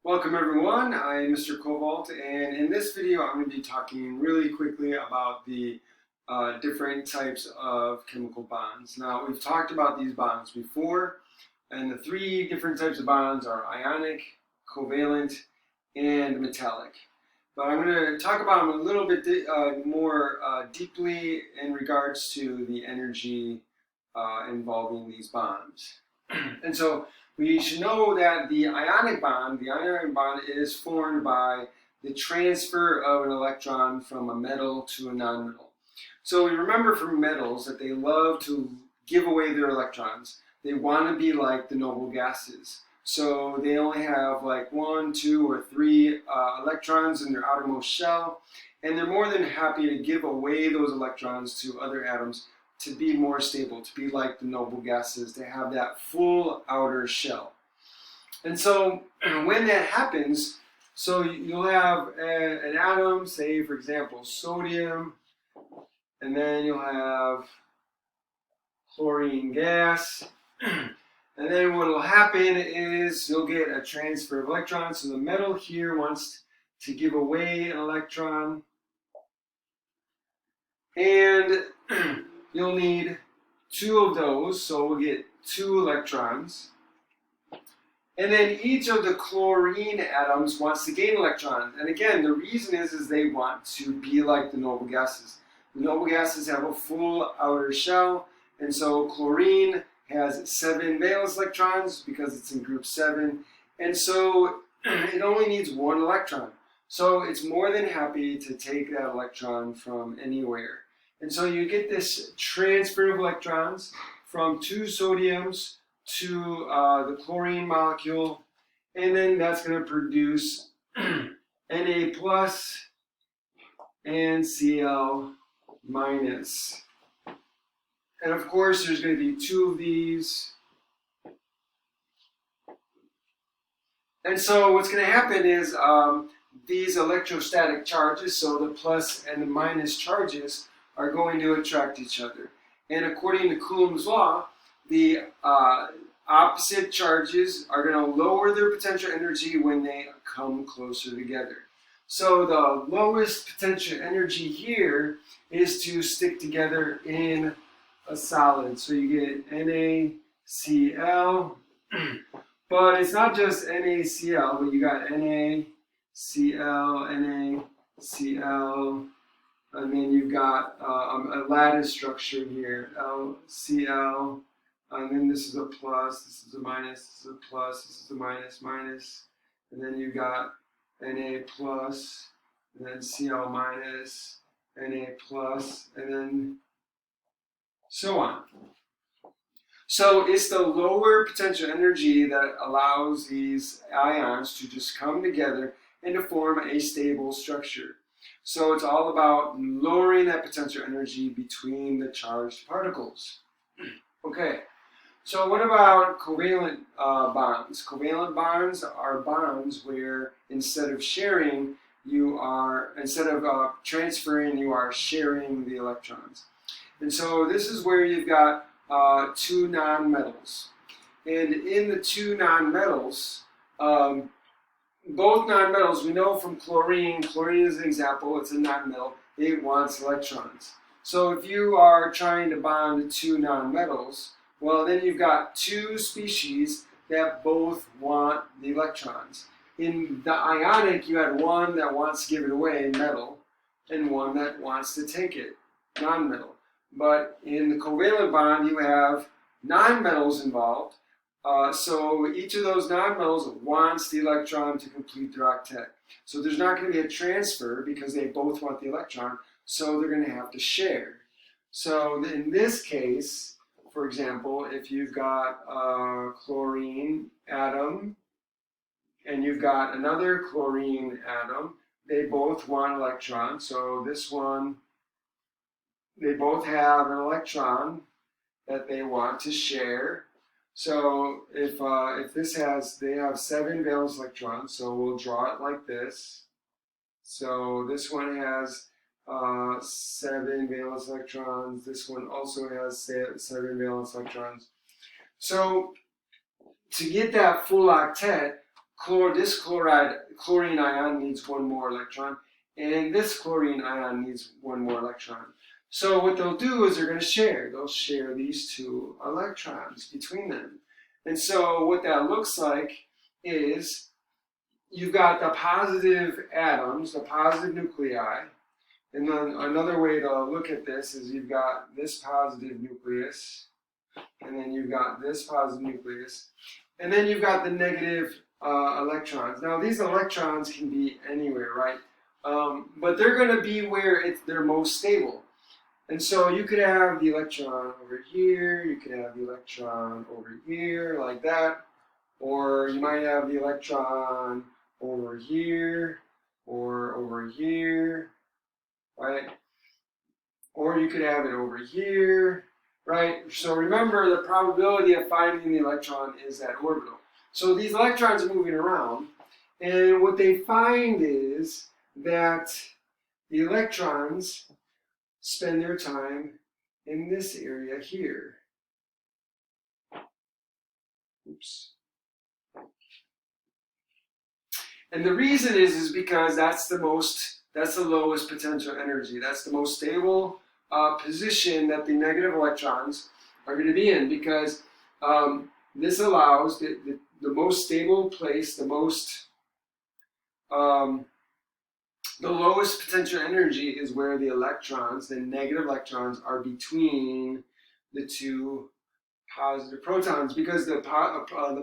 Welcome everyone, I'm Mr. Cobalt, and in this video I'm going to be talking really quickly about the different types of chemical bonds. Now, we've talked about these bonds before, and the three different types of bonds are ionic, covalent, and metallic. But I'm going to talk about them a little bit more deeply in regards to the energy involving these bonds. And so we should know that the ionic bond is formed by the transfer of an electron from a metal to a nonmetal. So we remember from metals that they love to give away their electrons. They want to be like the noble gases. So they only have like 1, 2, or 3 electrons in their outermost shell, and they're more than happy to give away those electrons to other atoms to be more stable, to be like the noble gases, to have that full outer shell. And so when that happens, so you'll have an atom, say for example sodium, and then you'll have chlorine gas, and then what will happen is you'll get a transfer of electrons. So the metal here wants to give away an electron, and you'll need 2 of those, so we'll get 2 electrons. And then each of the chlorine atoms wants to gain electrons. And again, the reason is they want to be like the noble gases. The noble gases have a full outer shell, and so chlorine has 7 valence electrons because it's in group 7, and so it only needs 1 electron. So it's more than happy to take that electron from anywhere. And so you get this transfer of electrons from 2 sodiums to the chlorine molecule, and then that's going to produce Na plus and Cl minus. And of course there's going to be 2 of these. And so what's going to happen is these electrostatic charges, so the plus and the minus charges, are going to attract each other. And according to Coulomb's law, the opposite charges are going to lower their potential energy when they come closer together. So the lowest potential energy here is to stick together in a solid. So you get NaCl, but it's not just NaCl, but you got NaCl, NaCl, and then you've got a lattice structure here, LCl, and then this is a plus, this is a minus, this is a plus, this is a minus, minus, and then you've got Na plus, and then Cl minus, Na plus, and then so on. So it's the lower potential energy that allows these ions to just come together and to form a stable structure. So it's all about lowering that potential energy between the charged particles. Okay, so what about covalent bonds? Covalent bonds are bonds where instead of sharing, instead of transferring, you are sharing the electrons. And so this is where you've got 2 nonmetals. And in the 2 nonmetals, both nonmetals, we know from chlorine is an example, it's a nonmetal, it wants electrons. So if you are trying to bond 2 nonmetals, well then you've got 2 species that both want the electrons. In the ionic, you had one that wants to give it away, metal, and one that wants to take it, nonmetal. But in the covalent bond, you have nonmetals involved. So each of those nonmetals wants the electron to complete their octet. So there's not going to be a transfer because they both want the electron, so they're going to have to share. So in this case, for example, if you've got a chlorine atom and you've got another chlorine atom, they both want electrons. So this one, they both have an electron that they want to share. So if they have 7 valence electrons, so we'll draw it like this. So this one has 7 valence electrons. This one also has 7 valence electrons. So to get that full octet, this chlorine ion needs one more electron, and this chlorine ion needs one more electron. So what they'll do is they're going to share. They'll share these two electrons between them. And so what that looks like is you've got the positive atoms, the positive nuclei, and then another way to look at this is you've got this positive nucleus, and then you've got this positive nucleus, and then you've got the negative electrons. Now these electrons can be anywhere, right? But they're going to be where they're most stable. And so you could have the electron over here, you could have the electron over here, like that, or you might have the electron over here, or over here, right? Or you could have it over here, right? So remember, the probability of finding the electron is at orbital. So these electrons are moving around, and what they find is that the electrons spend their time in this area here. Oops. And the reason is because that's the lowest potential energy. That's the most stable position that the negative electrons are going to be in, because this allows the most stable place, the lowest potential energy is where the electrons, the negative electrons, are between the two positive protons, because the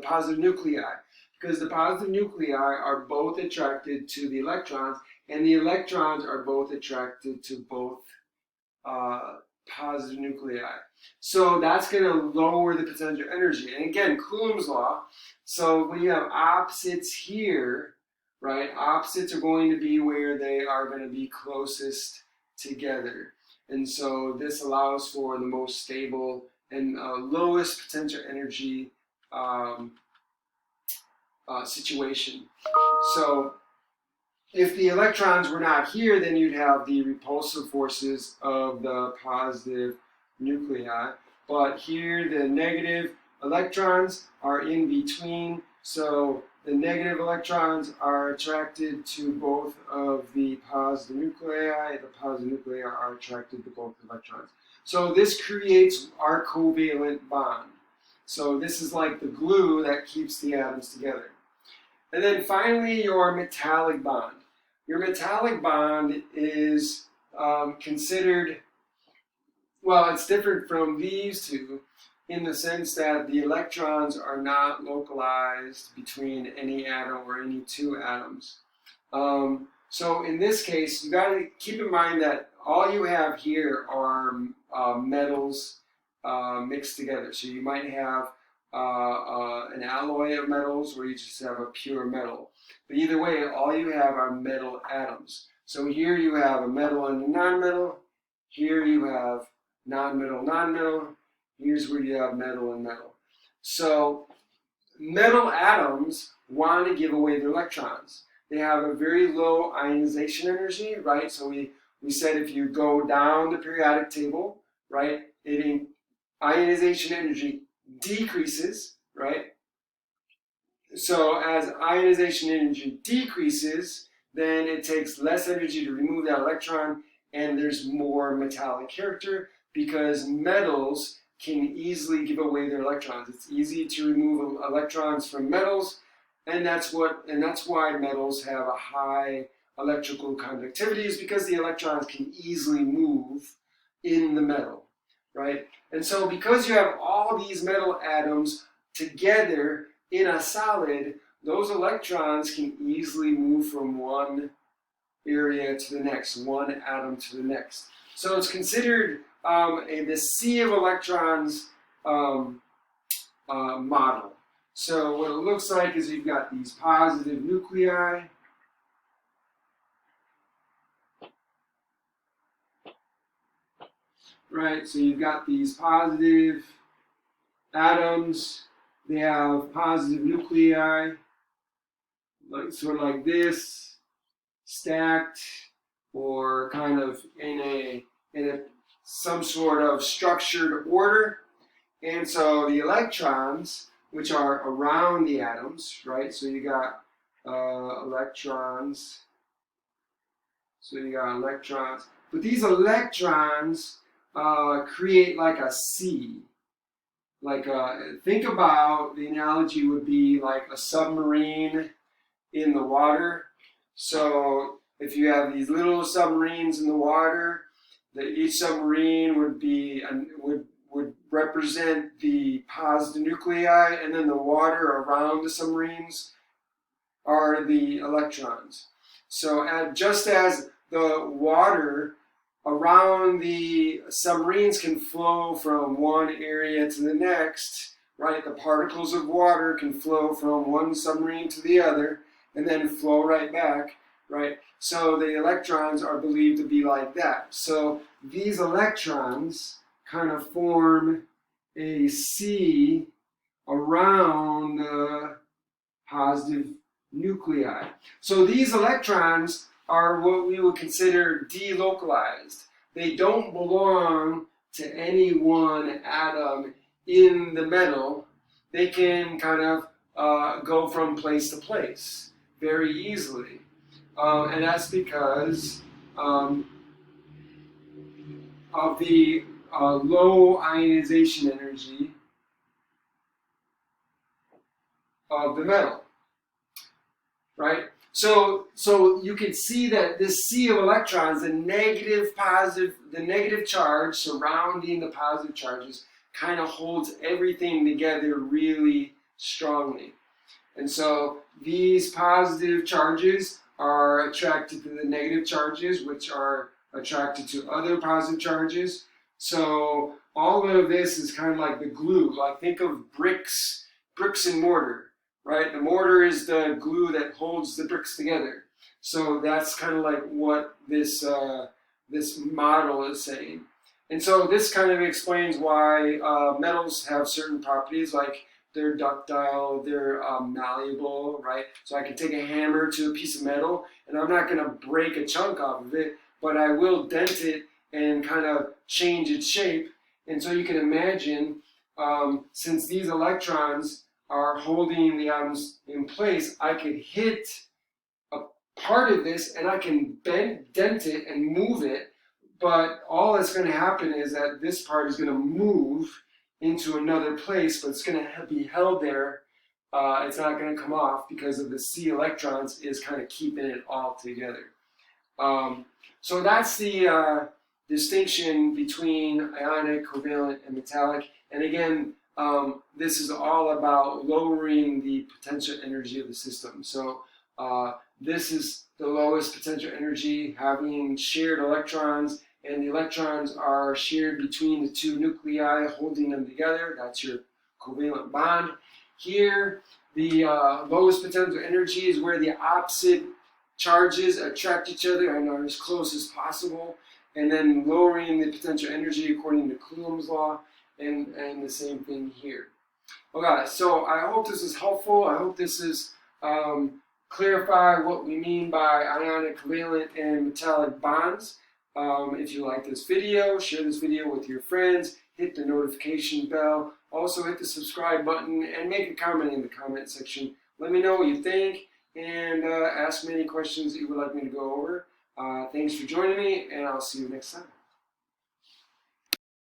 positive nuclei. Because the positive nuclei are both attracted to the electrons, and the electrons are both attracted to both positive nuclei. So that's going to lower the potential energy. And again, Coulomb's law. So when you have opposites here, right, opposites are going to be where they are going to be closest together. And so this allows for the most stable and lowest potential energy situation. So if the electrons were not here, then you'd have the repulsive forces of the positive nuclei. But here the negative electrons are in between, so the negative electrons are attracted to both of the positive nuclei. The positive nuclei are attracted to both electrons. So this creates our covalent bond. So this is like the glue that keeps the atoms together. And then finally, your metallic bond. Your metallic bond is considered, well, it's different from these two in the sense that the electrons are not localized between any atom or any two atoms. So in this case, you got to keep in mind that all you have here are metals mixed together. So you might have an alloy of metals, where you just have a pure metal. But either way, all you have are metal atoms. So here you have a metal and a non-metal. Here you have non-metal, non-metal. Here's where you have metal and metal. So metal atoms want to give away their electrons. They have a very low ionization energy, right? So we said if you go down the periodic table, right, ionization energy decreases, right? So as ionization energy decreases, then it takes less energy to remove that electron, and there's more metallic character, because metals can easily give away their electrons. It's easy to remove electrons from metals, and that's why metals have a high electrical conductivity, is because the electrons can easily move in the metal, right? And so because you have all these metal atoms together in a solid, those electrons can easily move from one area to the next, one atom to the next. So it's considered the sea of electrons model. So what it looks like is you've got these positive nuclei, right? So you've got these positive atoms. They have positive nuclei, sort of like this, stacked, or kind of in some sort of structured order. And so the electrons which are around the atoms, right? So you got electrons. So you got electrons. But these electrons create like a sea. Think about, the analogy would be like a submarine in the water. So if you have these little submarines in the water, each submarine would be would represent the positive nuclei, and then the water around the submarines are the electrons. So just as the water around the submarines can flow from one area to the next, right? The particles of water can flow from one submarine to the other and then flow right back, right? So the electrons are believed to be like that. So these electrons kind of form a sea around the positive nuclei. So these electrons are what we would consider delocalized. They don't belong to any one atom in the metal. They can kind of go from place to place very easily. And that's because of the low ionization energy of the metal, right? So you can see that this sea of electrons, the negative charge surrounding the positive charges, kind of holds everything together really strongly. And so these positive charges are attracted to the negative charges, which are attracted to other positive charges. So all of this is kind of like the glue. Like, think of bricks and mortar. Right? The mortar is the glue that holds the bricks together. So that's kind of like what this model is saying. And so this kind of explains why metals have certain properties, like they're ductile, they're malleable, right? So I can take a hammer to a piece of metal, and I'm not going to break a chunk off of it, but I will dent it and kind of change its shape. And so you can imagine, since these electrons are holding the atoms in place, I could hit a part of this and I can dent it and move it, but all that's going to happen is that this part is going to move into another place, but it's going to be held there. It's not going to come off because of the C electrons is kind of keeping it all together. So that's the distinction between ionic, covalent, and metallic. And again, this is all about lowering the potential energy of the system. So this is the lowest potential energy, having shared electrons, and the electrons are shared between the two nuclei, holding them together. That's your covalent bond. Here, the lowest potential energy is where the opposite charges attract each other and are as close as possible, and then lowering the potential energy according to Coulomb's law. And the same thing here. Okay, so I hope this is helpful. I hope this is clarify what we mean by ionic, covalent, and metallic bonds. If you like this video, share this video with your friends, hit the notification bell, also hit the subscribe button, and make a comment in the comment section. Let me know what you think, and ask me any questions that you would like me to go over. Thanks for joining me, and I'll see you next time.